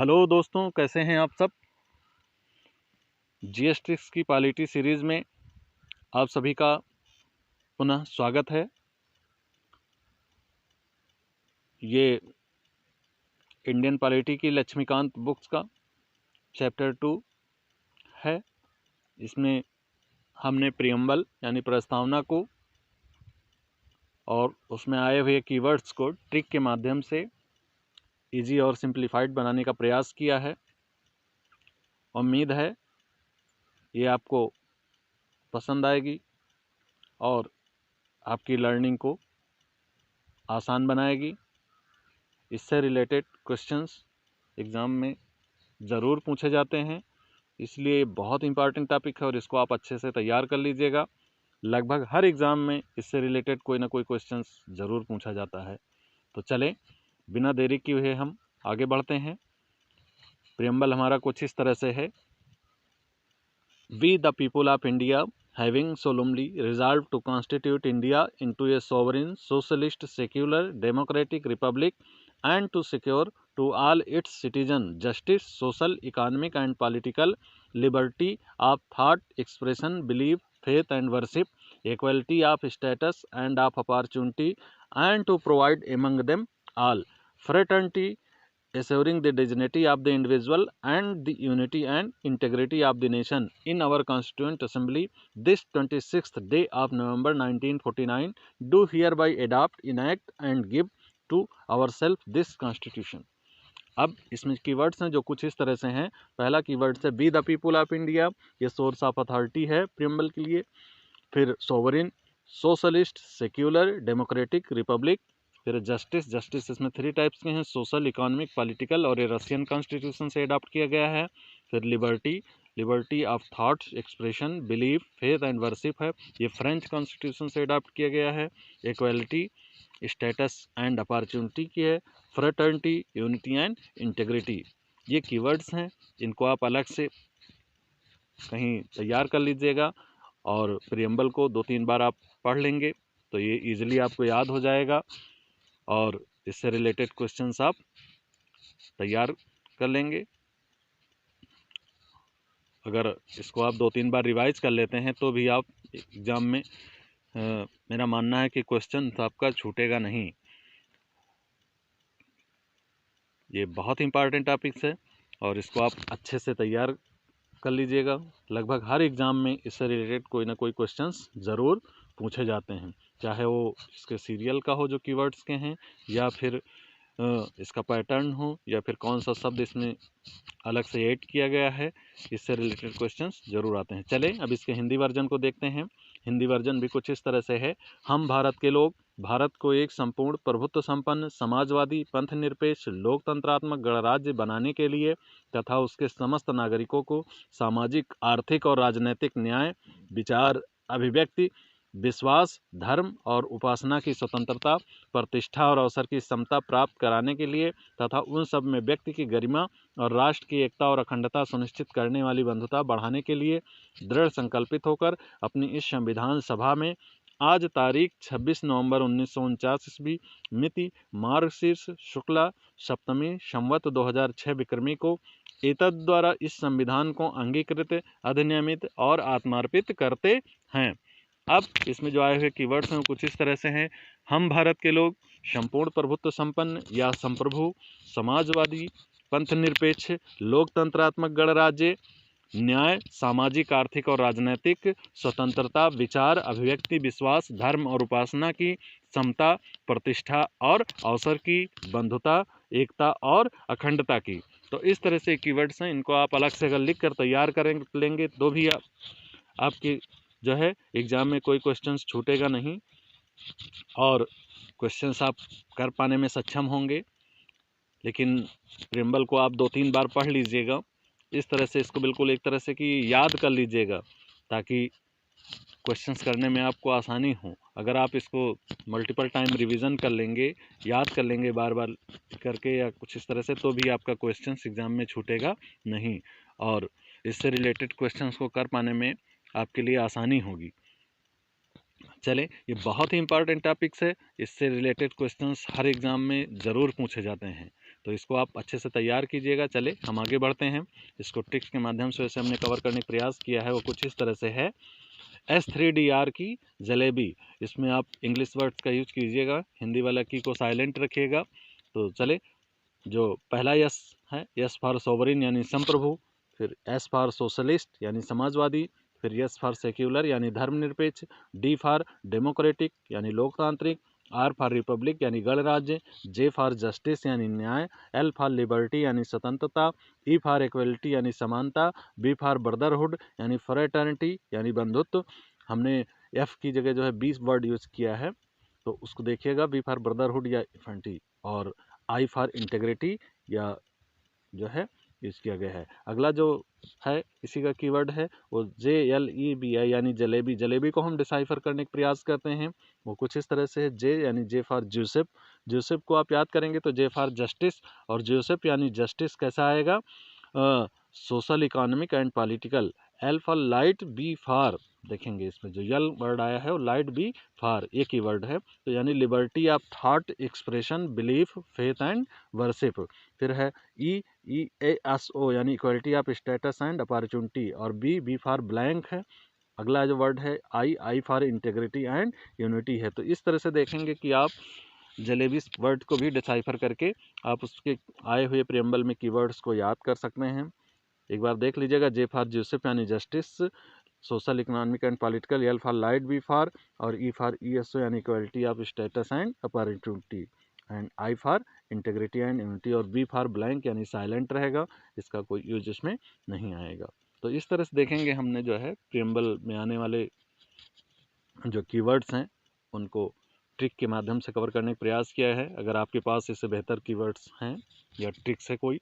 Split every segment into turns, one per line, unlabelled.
Hello दोस्तों, कैसे हैं आप सब। जीएस ट्रिक्स की पॉलिटी सीरीज़ में आप सभी का पुनः स्वागत है। ये इंडियन पॉलिटी की लक्ष्मीकांत बुक्स का चैप्टर 2 है। इसमें हमने प्रियम्बल यानी प्रस्तावना को और उसमें आए हुए कीवर्ड्स को ट्रिक के माध्यम से इजी और सिंप्लीफाइड बनाने का प्रयास किया है। उम्मीद है ये आपको पसंद आएगी और आपकी लर्निंग को आसान बनाएगी। इससे रिलेटेड क्वेश्चंस एग्ज़ाम में ज़रूर पूछे जाते हैं, इसलिए बहुत इंपॉर्टेंट टॉपिक है और इसको आप अच्छे से तैयार कर लीजिएगा। लगभग हर एग्ज़ाम में इससे रिलेटेड कोई ना कोई क्वेश्चंस ज़रूर पूछा जाता है। तो चलें, बिना देरी किए हुए हम आगे बढ़ते हैं। प्रियम्बल हमारा कुछ इस तरह से है। We the people of India having solemnly resolved to constitute India into a sovereign, socialist, secular, democratic republic and to secure to all its citizens justice, social, economic and political liberty of thought, expression, belief, faith and worship, equality of status and of opportunity, and to provide among them all fraternity, assuring the dignity of the individual and the unity and integrity of the nation in our Constituent Assembly this 26th day of November 1949 do hereby adopt, enact and give to ourselves this Constitution। अब इसमें keywords हैं जो कुछ इस तरह से हैं। पहला कीवर्ड है be the people of India, ये सोर्स ऑफ अथॉरिटी है प्रियम्बल के लिए। फिर sovereign, socialist, secular, democratic, Republic. फिर जस्टिस, जस्टिस इसमें 3 टाइप्स के हैं, सोशल, इकोनॉमिक, पॉलिटिकल, और ये रशियन कॉन्स्टिट्यूशन से अडॉप्ट किया गया है। फिर liberty, liberty of thoughts, expression, belief, faith and worship है, ये फ्रेंच कॉन्स्टिट्यूशन से अडॉप्ट किया गया है। इक्वलिटी, स्टेटस एंड अपॉर्चुनिटी की है। Fraternity, unity and integrity. ये कीवर्ड्स हैं, इनको आप अलग से कहीं तैयार कर लीजिएगा और प्रियम्बल को 2-3 बार आप पढ़ लेंगे तो ये इजीली आपको याद हो जाएगा और इससे रिलेटेड क्वेश्चंस आप तैयार कर लेंगे। अगर इसको आप 2-3 बार रिवाइज कर लेते हैं तो भी आप एग्ज़ाम में मेरा मानना है कि क्वेश्चन तो आपका छूटेगा नहीं। ये बहुत इंपॉर्टेंट टॉपिक्स है और इसको आप अच्छे से तैयार कर लीजिएगा। लगभग हर एग्ज़ाम में इससे रिलेटेड कोई ना कोई क्वेश्चंस ज़रूर पूछे जाते हैं, चाहे वो इसके सीरियल का हो जो कीवर्ड्स के हैं, या फिर इसका पैटर्न हो, या फिर कौन सा शब्द इसमें अलग से ऐड किया गया है, इससे रिलेटेड क्वेश्चंस ज़रूर आते हैं। चलें अब इसके हिंदी वर्जन को देखते हैं। हिंदी वर्जन भी कुछ इस तरह से है। हम भारत के लोग भारत को एक संपूर्ण प्रभुत्व संपन्न समाजवादी पंथ निरपेक्ष लोकतंत्रात्मक गणराज्य बनाने के लिए तथा उसके समस्त नागरिकों को सामाजिक, आर्थिक और राजनैतिक न्याय, विचार, अभिव्यक्ति, विश्वास, धर्म और उपासना की स्वतंत्रता, प्रतिष्ठा और अवसर की समता प्राप्त कराने के लिए तथा उन सब में व्यक्ति की गरिमा और राष्ट्र की एकता और अखंडता सुनिश्चित करने वाली बंधुता बढ़ाने के लिए दृढ़ संकल्पित होकर अपनी इस संविधान सभा में आज तारीख 26 नवंबर 1949 ईस्वी मिति मार्गशीर्ष शुक्ला सप्तमी संवत 2006 विक्रमी को एतद द्वारा इस संविधान को अंगीकृत, अधिनियमित और आत्मार्पित करते हैं। अब इसमें जो आए हुए कीवर्ड्स हैं कुछ इस तरह से हैं। हम भारत के लोग संपूर्ण प्रभुत्व संपन्न या संप्रभु समाजवादी पंथ निरपेक्ष लोकतंत्रात्मक गणराज्य, न्याय, सामाजिक, आर्थिक और राजनैतिक स्वतंत्रता, विचार, अभिव्यक्ति, विश्वास, धर्म और उपासना की समता, प्रतिष्ठा और अवसर की बंधुता, एकता और अखंडता की। तो इस तरह से कीवर्ड्स हैं, इनको आप अलग से अगर लिख कर तैयार करें लेंगे तो भी आपकी जो है एग्ज़ाम में कोई क्वेश्चंस छूटेगा नहीं और क्वेश्चंस आप कर पाने में सक्षम होंगे। लेकिन प्रियम्बल को आप 2-3 बार पढ़ लीजिएगा, इस तरह से इसको बिल्कुल एक तरह से कि याद कर लीजिएगा ताकि क्वेश्चंस करने में आपको आसानी हो। अगर आप इसको मल्टीपल टाइम रिवीजन कर लेंगे, याद कर लेंगे बार बार करके या कुछ इस तरह से, तो भी आपका क्वेश्चंस एग्ज़ाम में छूटेगा नहीं और इससे रिलेटेड क्वेश्चंस को कर पाने में आपके लिए आसानी होगी। चलें, ये बहुत ही इंपॉर्टेंट टॉपिक्स है, इससे रिलेटेड क्वेश्चंस हर एग्ज़ाम में ज़रूर पूछे जाते हैं। तो इसको आप अच्छे से तैयार कीजिएगा। चले हम आगे बढ़ते हैं। इसको ट्रिक्स के माध्यम से वैसे हमने कवर करने का प्रयास किया है, वो कुछ इस तरह से है। S3DR की जलेबी, इसमें आप इंग्लिश वर्ड्स का यूज कीजिएगा, हिंदी वाला की को साइलेंट रखिएगा। तो चले, जो पहला यस है, यस फॉर सोवरिन यानी संप्रभु, फिर एस फॉर सोशलिस्ट यानी समाजवादी, फिर यस फॉर सेक्युलर यानी धर्मनिरपेक्ष, डी फॉर डेमोक्रेटिक यानी लोकतांत्रिक, आर फॉर रिपब्लिक यानी गणराज्य, जे फॉर जस्टिस यानी न्याय, एल फॉर लिबर्टी यानी स्वतंत्रता, ई फॉर इक्वलिटी यानी समानता, बी फॉर ब्रदरहुड यानी फ्रेटर्निटी यानी बंधुत्व। हमने एफ की जगह जो है 20 वर्ड यूज किया है, तो उसको देखिएगा, बी फॉर ब्रदरहुड या इक्वलिटी, और आई फॉर इंटेग्रिटी या जो है यूज किया गया है। अगला जो है इसी का कीवर्ड है वो JLEBI यानी जलेबी। जलेबी को हम डिसाइफर करने का प्रयास करते हैं, वो कुछ इस तरह से है। जे यानी जे फॉर जोसेफ, जोसेफ को आप याद करेंगे तो जे फॉर जस्टिस, और जोसेफ यानी जस्टिस कैसा आएगा, social, economic and political. L for light, B for, देखेंगे इसमें जो यल वर्ड आया है वो लाइट, बी फॉर एक ही वर्ड है, तो यानी liberty of thought, expression, belief, faith and worship. फिर है EEASO यानी equality of status and opportunity, और बी फॉर ब्लैंक है। अगला जो वर्ड है आई फॉर इंटेग्रिटी एंड यूनिटी है। तो इस तरह से देखेंगे कि आप जलेबी वर्ड को भी डिसाइफर करके आप उसके आए हुए प्रियम्बल में कीवर्ड्स को याद कर सकते हैं। एक बार देख लीजिएगा, जे फॉर जोसेफ यानी justice, social, economic and political, L for light, B for, और ई फॉर ESO यानी equality of status and opportunity, and I for integrity and unity, और बी फॉर ब्लैंक यानी साइलेंट रहेगा, इसका कोई use इसमें नहीं आएगा। तो इस तरह से देखेंगे हमने जो है प्रियम्बल में आने वाले जो कीवर्ड्स हैं उनको ट्रिक के माध्यम से कवर करने का प्रयास किया है। अगर आपके पास इससे बेहतर कीवर्ड्स हैं या ट्रिक्स है कोई,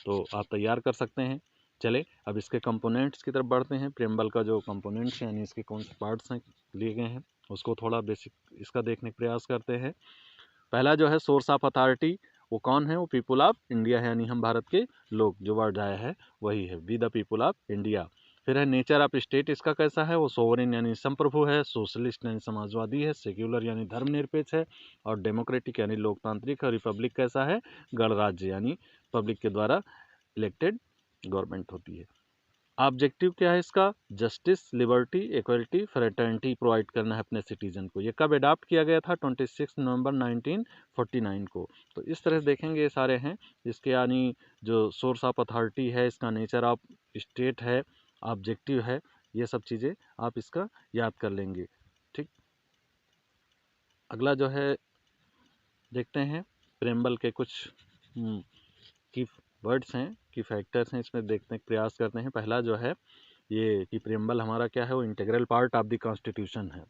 तो आप तैयार कर सकते हैं। चले अब इसके कंपोनेंट्स की तरफ बढ़ते हैं। प्रियम्बल का जो कंपोनेंट्स हैं यानी इसके कौन से पार्ट्स हैं लिए गए हैं, उसको थोड़ा बेसिक इसका देखने का प्रयास करते हैं। पहला जो है सोर्स ऑफ अथॉरिटी, वो कौन है, वो पीपुल ऑफ इंडिया है, यानी हम भारत के लोग, जो वर्ड आया है वही है, we the people of India. फिर है नेचर ऑफ स्टेट, इसका कैसा है, वो सोवरेन यानी संप्रभु है, सोशलिस्ट यानी समाजवादी है, सेक्युलर यानी धर्मनिरपेक्ष है, और डेमोक्रेटिक यानी लोकतांत्रिक है, रिपब्लिक कैसा है, गणराज्य यानी पब्लिक के द्वारा इलेक्टेड गवर्नमेंट होती है। ऑब्जेक्टिव क्या है इसका, justice, liberty, equality, fraternity provide करना है अपने सिटीजन को। ये कब अडॉप्ट किया गया था, 26 नवंबर 1949 को। तो इस तरह से देखेंगे ये सारे हैं इसके, यानी जो सोर्स ऑफ अथॉरिटी है, इसका नेचर ऑफ स्टेट है, ऑब्जेक्टिव है, ये सब चीज़ें आप इसका याद कर लेंगे। ठीक, अगला जो है देखते हैं प्रेम्बल के कुछ की वर्ड्स हैं, की फैक्टर्स हैं, इसमें देखने का प्रयास करते हैं। पहला जो है ये कि प्रियम्बल हमारा क्या है, वो integral part of the constitution है।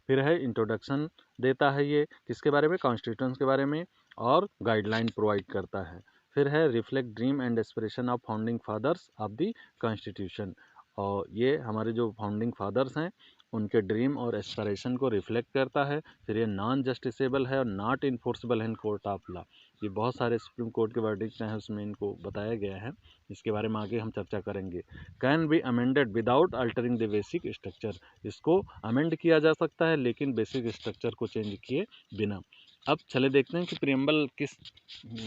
फिर है इंट्रोडक्शन देता है ये किसके बारे में, कॉन्स्टिट्यूशन के बारे में, और गाइडलाइन प्रोवाइड करता है। फिर है reflect dream and aspiration of founding fathers of the constitution, और ये हमारे जो फाउंडिंग फादर्स हैं उनके ड्रीम और एस्पिरेशन को रिफ्लेक्ट करता है। फिर ये नॉन जस्टिसेबल है और not enforceable in court of law, ये बहुत सारे सुप्रीम कोर्ट के वर्डिक्ट हैं उसमें इनको बताया गया है, इसके बारे में आगे हम चर्चा करेंगे। Can be amended without altering the basic structure, इसको अमेंड किया जा सकता है लेकिन बेसिक स्ट्रक्चर को चेंज किए बिना। अब चले देखते हैं कि प्रियम्बल किस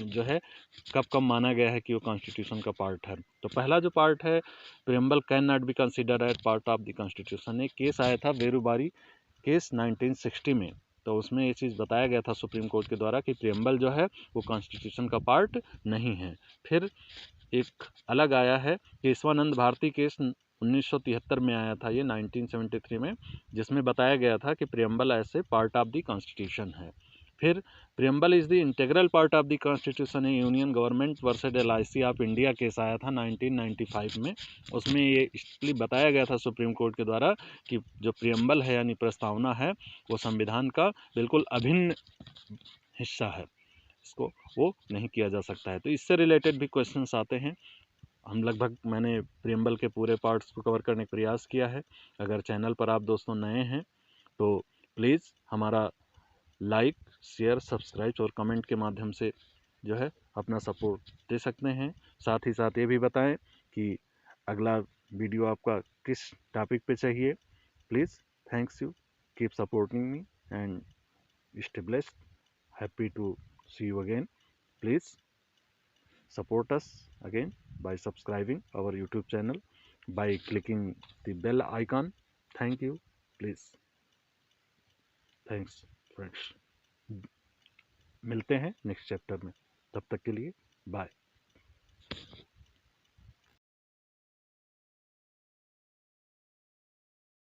जो है कब कब माना गया है कि वो कॉन्स्टिट्यूशन का पार्ट है। तो पहला जो पार्ट है, preamble can not be considered as part of the constitution. एक केस आया था वेरुबारी केस 1960 में, तो उसमें ये चीज़ बताया गया था सुप्रीम कोर्ट के द्वारा कि प्रियम्बल जो है वो कॉन्स्टिट्यूशन का पार्ट नहीं है। फिर एक अलग आया है केशवानंद भारती केस 1973 में आया था, ये 1973 में, जिसमें बताया गया था कि प्रियम्बल ऐसे पार्ट ऑफ द कॉन्स्टिट्यूशन है। फिर preamble is the integral part of the constitution है, union government versus LIC of India case आया था 1995 में, उसमें ये इसलिए बताया गया था सुप्रीम कोर्ट के द्वारा कि जो प्रियम्बल है यानी प्रस्तावना है वो संविधान का बिल्कुल अभिन्न हिस्सा है, इसको वो नहीं किया जा सकता है। तो इससे रिलेटेड भी क्वेश्चंस आते हैं। हम लगभग मैंने प्रियम्बल के पूरे पार्ट्स को कवर करने का प्रयास किया है। अगर चैनल पर आप दोस्तों नए हैं तो प्लीज़ हमारा लाइक, शेयर, सब्सक्राइब और कमेंट के माध्यम से जो है अपना सपोर्ट दे सकते हैं। साथ ही साथ ये भी बताएं कि अगला वीडियो आपका किस टॉपिक पे चाहिए। Please, thanks you, keep supporting me and stay blessed, happy to see you again. Please support us again by subscribing our YouTube channel, by clicking the bell icon. Thank you. Please. Thanks friends. मिलते हैं next chapter में, तब तक के लिए bye.